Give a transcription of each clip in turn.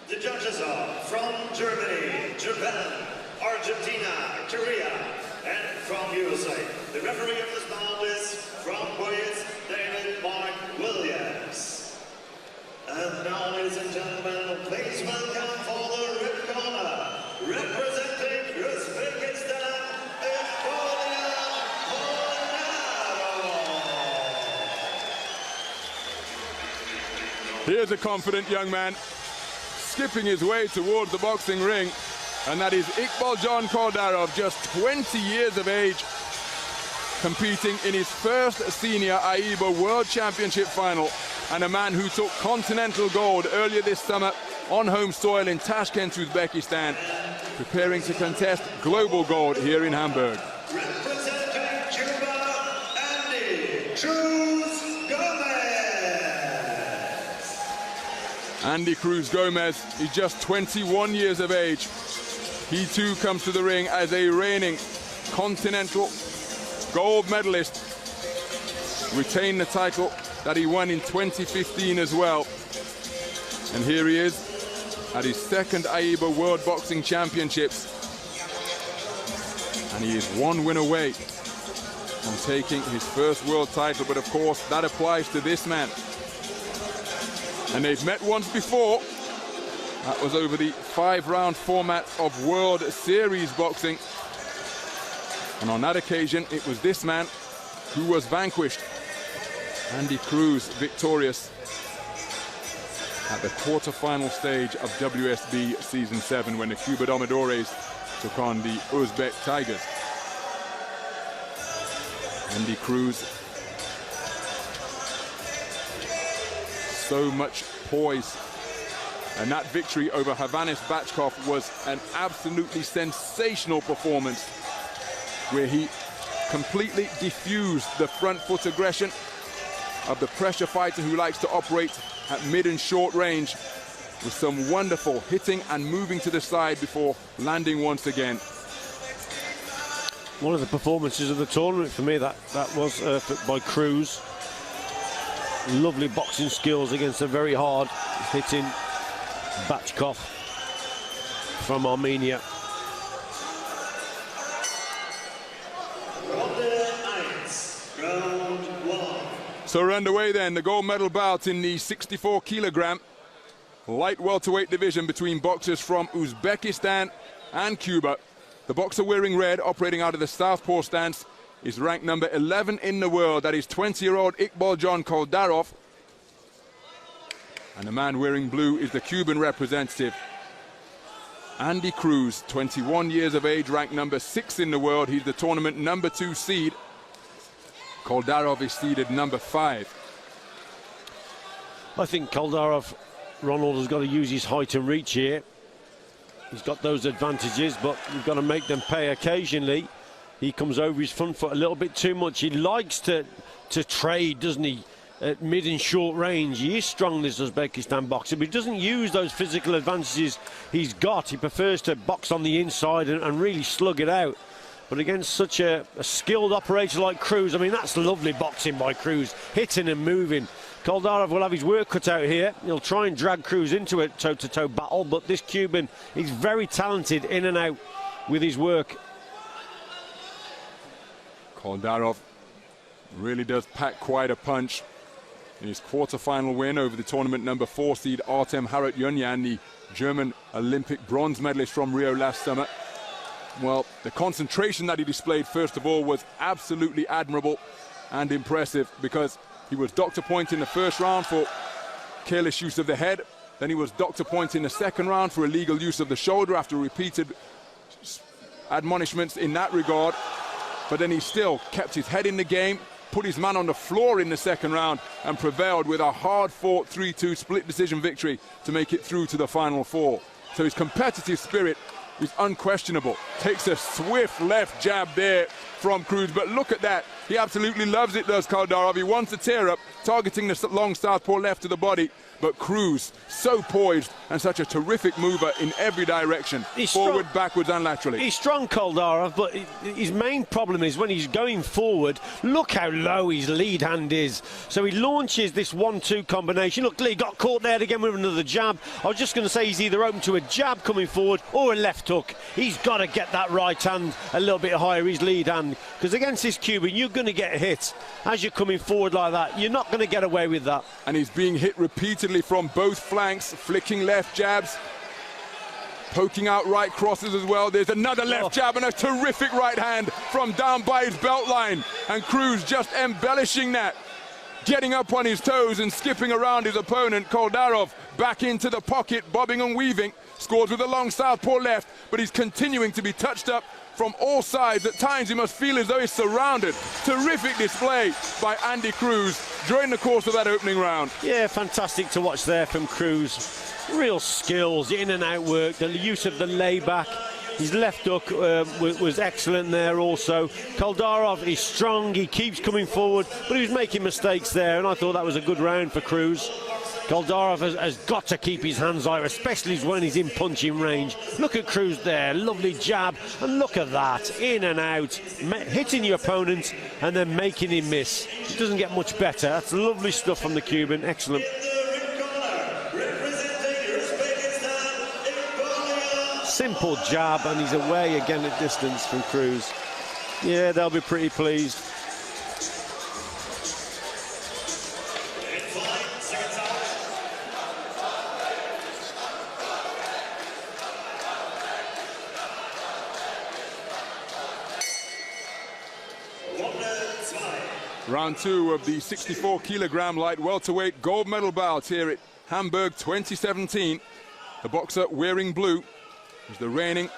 The judges are from Germany, Japan, Argentina, Korea, and from USA. The referee of this bout is from Kuwait, David Mark Williams. And now, ladies and gentlemen, please welcome for the red corner, representing Uzbekistan, Empolia Polnarov. Here's a confident young man skipping his way towards the boxing ring, and that is Iqbaljon Koldarov, just 20 years of age, competing in his first senior AIBA World Championship final, and a man who took continental gold earlier this summer on home soil in Tashkent, Uzbekistan, preparing to contest global gold here in Hamburg. Representing Cuba, Andy Cruz Gomez. Andy Cruz Gomez is just 21 years of age. He too comes to the ring as a reigning continental gold medalist. Retained the title that he won in 2015 as well. And here he is at his second AIBA World Boxing Championships. And he is one win away from taking his first world title, but of course that applies to this man. And they've met once before. That was over the 5-round format of World Series boxing. And on that occasion, it was this man who was vanquished. Andy Cruz victorious at the quarter-final stage of WSB Season 7 when the Cuba Domadores took on the Uzbek Tigers. Andy Cruz, so much poise. And that victory over Hrvanis Bachkov was an absolutely sensational performance, where he completely diffused the front foot aggression of the pressure fighter who likes to operate at mid and short range, with some wonderful hitting and moving to the side before landing once again. One of the performances of the tournament for me, that was by Cruz. Lovely boxing skills against a very hard hitting Bachkov from Armenia. So we're underway then, the gold medal bout in the 64 kilogram light welterweight division between boxers from Uzbekistan and Cuba. The boxer wearing red, operating out of the southpaw stance, is ranked number 11 in the world. That is 20-year-old Iqbaljon Koldarov. And the man wearing blue is the Cuban representative, Andy Cruz, 21 years of age, ranked number 6 in the world. He's the tournament number 2 seed. Koldarov is seeded number 5. I think Koldarov, Ronald, has got to use his height and reach here. He's got those advantages, but you've got to make them pay occasionally. He comes over his front foot a little bit too much. He likes to trade, doesn't he, at mid and short range. He is strong, this Uzbekistan boxer, but he doesn't use those physical advantages he's got. He prefers to box on the inside and really slug it out. But against such a skilled operator like Cruz, I mean, that's lovely boxing by Cruz, hitting and moving. Koldarov will have his work cut out here. He'll try and drag Cruz into a toe-to-toe battle, but this Cuban is very talented in and out with his work. Koldarov really does pack quite a punch. In his quarter-final win over the tournament number 4 seed Artem Harutyunyan, the German Olympic bronze medalist from Rio last summer. Well, the concentration that he displayed, first of all, was absolutely admirable and impressive, because he was doctor point in the first round for careless use of the head. Then he was doctor point in the second round for illegal use of the shoulder after repeated admonishments in that regard. But then he still kept his head in the game, put his man on the floor in the second round, and prevailed with a hard-fought 3-2 split decision victory to make it through to the final 4. So his competitive spirit is unquestionable. Takes a swift left jab there from Cruz, but look at that. He absolutely loves it, does Koldarov. He wants to tear up, targeting the long southpaw left to the body, but Cruz so poised and such a terrific mover in every direction, forward, backwards and laterally. He's strong, Koldarov, but his main problem is when he's going forward, look how low his lead hand is. So he launches this 1-2 combination. Look, Lee got caught there again with another jab. I was just going to say he's either open to a jab coming forward or a left hook. He's got to get that right hand a little bit higher, his lead hand, because against this Cuban, you're going to get hit as you're coming forward like that. You're not going to get away with that. And he's being hit repeatedly from both flanks, flicking left jabs, poking out right crosses as well. There's another left jab and a terrific right hand from down by his belt line. And Cruz just embellishing that, getting up on his toes and skipping around his opponent. Koldarov back into the pocket, bobbing and weaving, scores with a long southpaw left, but he's continuing to be touched up from all sides. At times he must feel as though he's surrounded. Terrific display by Andy Cruz during the course of that opening round. Yeah, fantastic to watch there from Cruz. Real skills, in and out work, the use of the layback. His left hook was excellent there also. Koldarov is strong, he keeps coming forward, but he was making mistakes there, and I thought that was a good round for Cruz. Koldarov has got to keep his hands high, especially when he's in punching range. Look at Cruz there, lovely jab, and look at that, in and out, hitting your opponent and then making him miss. It doesn't get much better. That's lovely stuff from the Cuban, excellent. Simple jab, and he's away again at distance from Cruz. Yeah, they'll be pretty pleased. Round 2 of the 64-kilogram light welterweight gold medal bout here at Hamburg 2017. The boxer wearing blue is the reigning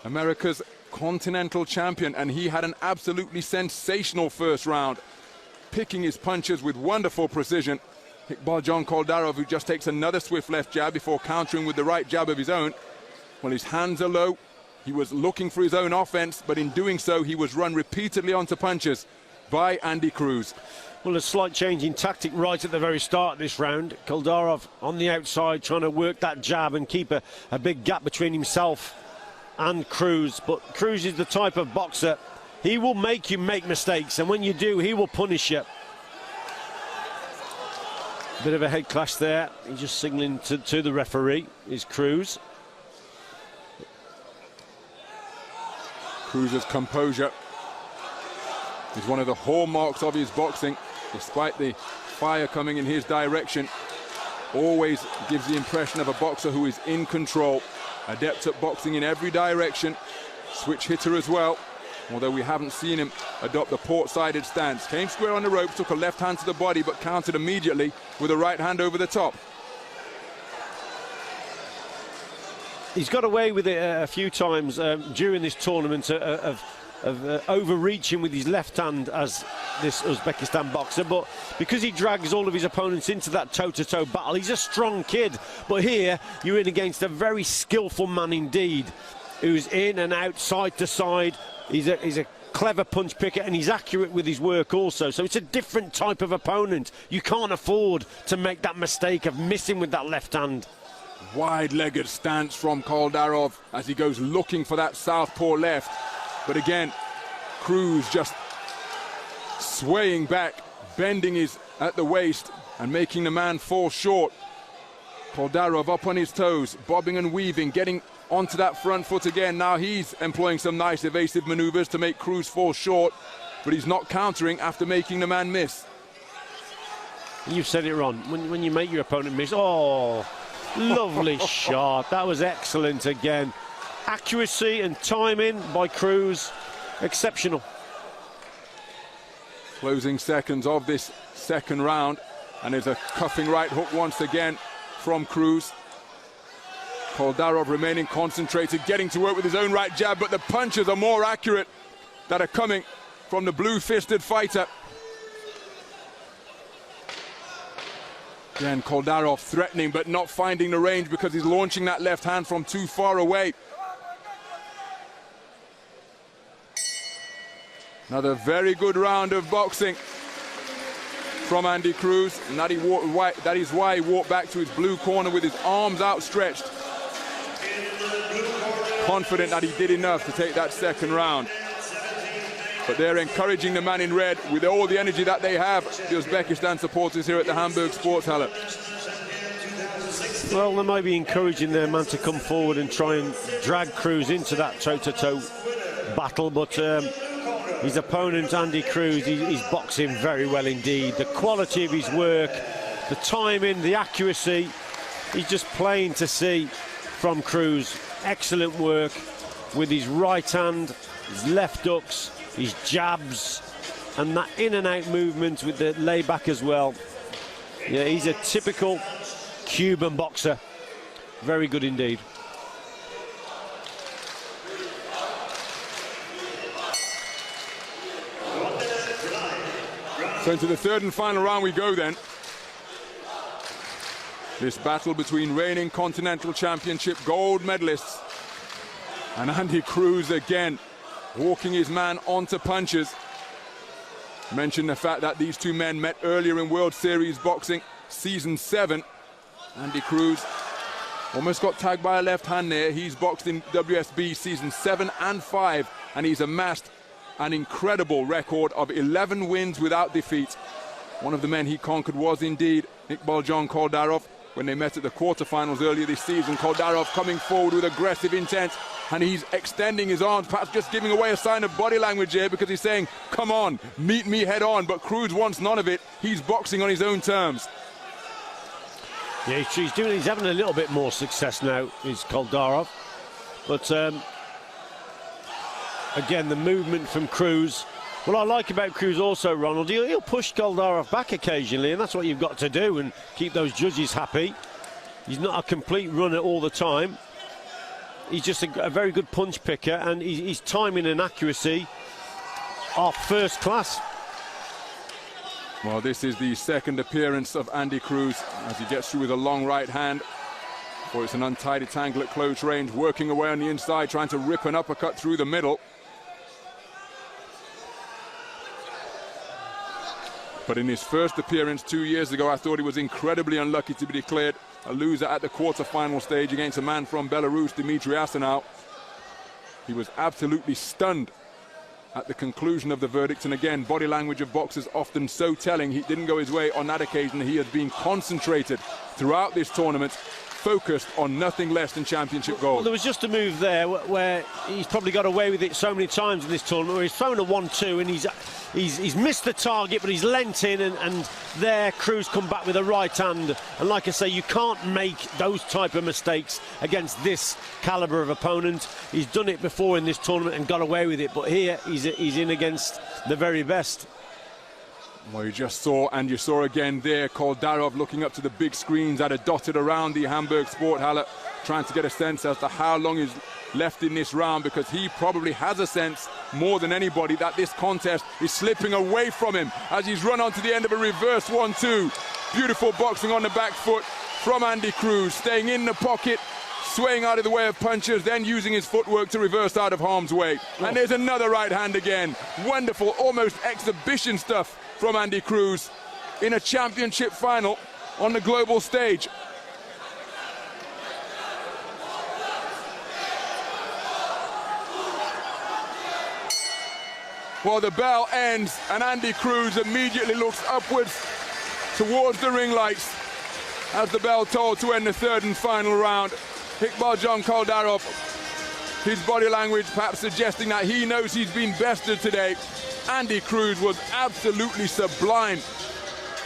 America's Continental Champion, and he had an absolutely sensational first round, picking his punches with wonderful precision. Iqbal Koldarov, who just takes another swift left jab before countering with the right jab of his own. Well, his hands are low. He was looking for his own offense, but in doing so, he was run repeatedly onto punches by Andy Cruz. Well, a slight change in tactic right at the very start of this round. Koldarov on the outside trying to work that jab and keep a big gap between himself and Cruz. But Cruz is the type of boxer, he will make you make mistakes, and when you do, he will punish you. Bit of a head clash there. He's just signaling to the referee, is Cruz. Cruz's composure is one of the hallmarks of his boxing. Despite the fire coming in his direction, always gives the impression of a boxer who is in control, adept at boxing in every direction, switch hitter as well, although we haven't seen him adopt the port-sided stance. Came square on the ropes, took a left hand to the body, but countered immediately with a right hand over the top. He's got away with it a few times during this tournament of overreaching with his left hand as this Uzbekistan boxer, but because he drags all of his opponents into that toe-to-toe battle, he's a strong kid. But here you're in against a very skillful man indeed, who's in and out, side to side. He's a clever punch picker, and he's accurate with his work also, so it's a different type of opponent. You can't afford to make that mistake of missing with that left hand. Wide-legged stance from Koldarov as he goes looking for that southpaw left. But again, Cruz just swaying back, bending his at the waist and making the man fall short. Koldarov up on his toes, bobbing and weaving, getting onto that front foot again. Now he's employing some nice evasive maneuvers to make Cruz fall short, but he's not countering after making the man miss. You've said it, Ron. When you make your opponent miss, oh, lovely shot. That was excellent again. Accuracy and timing by Cruz, exceptional. Closing seconds of this second round, and there's a cuffing right hook once again from Cruz. Koldarov remaining concentrated, getting to work with his own right jab, but the punches are more accurate that are coming from the blue-fisted fighter. Again, Koldarov threatening but not finding the range because he's launching that left hand from too far away. Another very good round of boxing. from Andy Cruz, and that is why he walked back to his blue corner with his arms outstretched, confident that he did enough to take that second round. But they're encouraging the man in red with all the energy that they have, the Uzbekistan supporters here at the Hamburg Sporthalle. Well, they might be encouraging their man to come forward and try and drag Cruz into that toe-to-toe battle, but his opponent, Andy Cruz, he's boxing very well indeed. The quality of his work, the timing, the accuracy, he's just plain to see from Cruz. Excellent work with his right hand, his left hooks, his jabs, and that in and out movement with the layback as well. Yeah, he's a typical Cuban boxer. Very good indeed. So into the third and final round we go then. This battle between reigning Continental Championship gold medalists and Andy Cruz again, walking his man onto punches. Mention the fact that these two men met earlier in World Series Boxing Season 7. Andy Cruz almost got tagged by a left hand there. He's boxed in WSB Season 7 and 5, and he's amassed an incredible record of 11 wins without defeat. One of the men he conquered was indeed Iqbaljon Koldarov when they met at the quarterfinals earlier this season. Koldarov coming forward with aggressive intent, and he's extending his arms, perhaps just giving away a sign of body language here, because he's saying, come on, meet me head on. But Cruz wants none of it. He's boxing on his own terms. Yeah, he's having a little bit more success now, is Koldarov. But again, the movement from Cruz. What I like about Cruz also, Ronald, he'll push Koldarov back occasionally, and that's what you've got to do and keep those judges happy. He's not a complete runner all the time. He's just a very good punch picker, and his timing and accuracy are first class. Well, this is the second appearance of Andy Cruz as he gets through with a long right hand. Or it's an untidy tangle at close range, working away on the inside, trying to rip an uppercut through the middle. But in his first appearance 2 years ago, I thought he was incredibly unlucky to be declared a loser at the quarterfinal stage against a man from Belarus, Dmitry Asanov. He was absolutely stunned at the conclusion of the verdict, and again, body language of boxers often so telling. He didn't go his way on that occasion. He has been concentrated throughout this tournament, focused on nothing less than championship gold. Well, there was just a move there where he's probably got away with it so many times in this tournament, where he's thrown a 1-2 and he's missed the target, but he's leant in, and there Cruz come back with a right hand. And like I say, you can't make those type of mistakes against this caliber of opponent. He's done it before in this tournament and got away with it, but here he's in against the very best. Well, you just saw, and you saw again there, Koldarov looking up to the big screens that are dotted around the Hamburg Sporthalle, trying to get a sense as to how long is left in this round, because he probably has a sense more than anybody that this contest is slipping away from him as he's run onto the end of a reverse 1-2. Beautiful boxing on the back foot from Andy Cruz, staying in the pocket, swaying out of the way of punches, then using his footwork to reverse out of harm's way. And there's another right hand again. Wonderful, almost exhibition stuff from Andy Cruz in a championship final on the global stage. Well, the bell ends and Andy Cruz immediately looks upwards towards the ring lights as the bell tolled to end the third and final round. Iqbaljon Koldarov, his body language perhaps suggesting that he knows he's been bested today. Andy Cruz was absolutely sublime,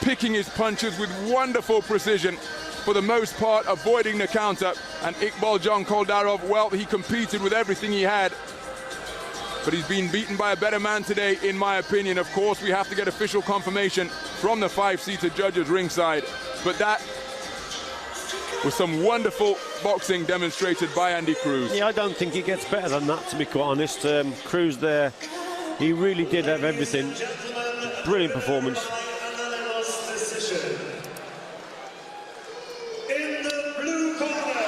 picking his punches with wonderful precision, for the most part avoiding the counter. And Iqbaljon Koldarov, well, he competed with everything he had, but he's been beaten by a better man today, in my opinion. Of course, we have to get official confirmation from the 5-seater judges ringside, but that was some wonderful boxing demonstrated by Andy Cruz. Yeah, I don't think it gets better than that, to be quite honest. Cruz there, he really did have everything. Brilliant performance. In the blue corner,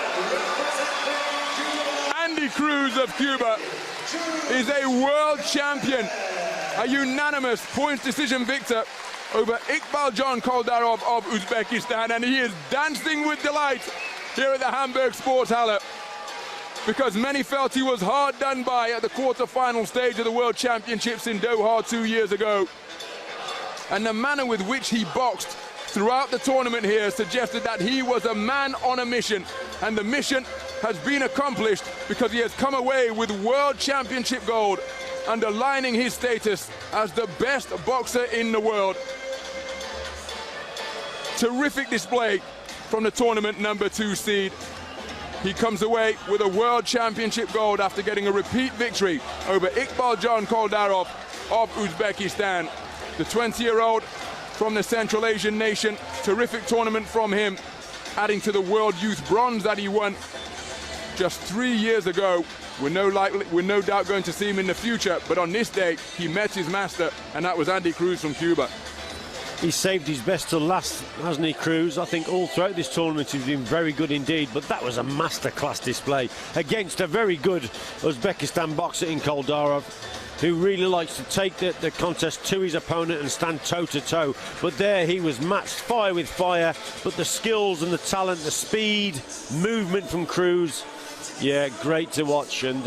Andy Cruz of Cuba is a world champion, a unanimous points decision victor over Iqbaljon Koldarov of Uzbekistan, and he is dancing with delight here at the Hamburg Sporthalle, because many felt he was hard done by at the quarter-final stage of the World Championships in Doha 2 years ago. And the manner with which he boxed throughout the tournament here suggested that he was a man on a mission, and the mission has been accomplished because he has come away with World Championship gold, underlining his status as the best boxer in the world. Terrific display from the tournament number 2 seed. He comes away with a World Championship gold after getting a repeat victory over Iqbaljon Koldarov of Uzbekistan. The 20-year-old from the Central Asian nation. Terrific tournament from him, adding to the World Youth Bronze that he won just 3 years ago. We're no doubt going to see him in the future, but on this day, he met his master, and that was Andy Cruz from Cuba. He saved his best till last, hasn't he, Cruz? I think all throughout this tournament he's been very good indeed, but that was a masterclass display against a very good Uzbekistan boxer in Koldarov, who really likes to take the contest to his opponent and stand toe-to-toe. But there he was matched fire with fire, but the skills and the talent, the speed, movement from Cruz, yeah, great to watch. And,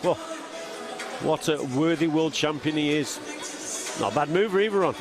well, what a worthy world champion he is. Not a bad mover either, Ron.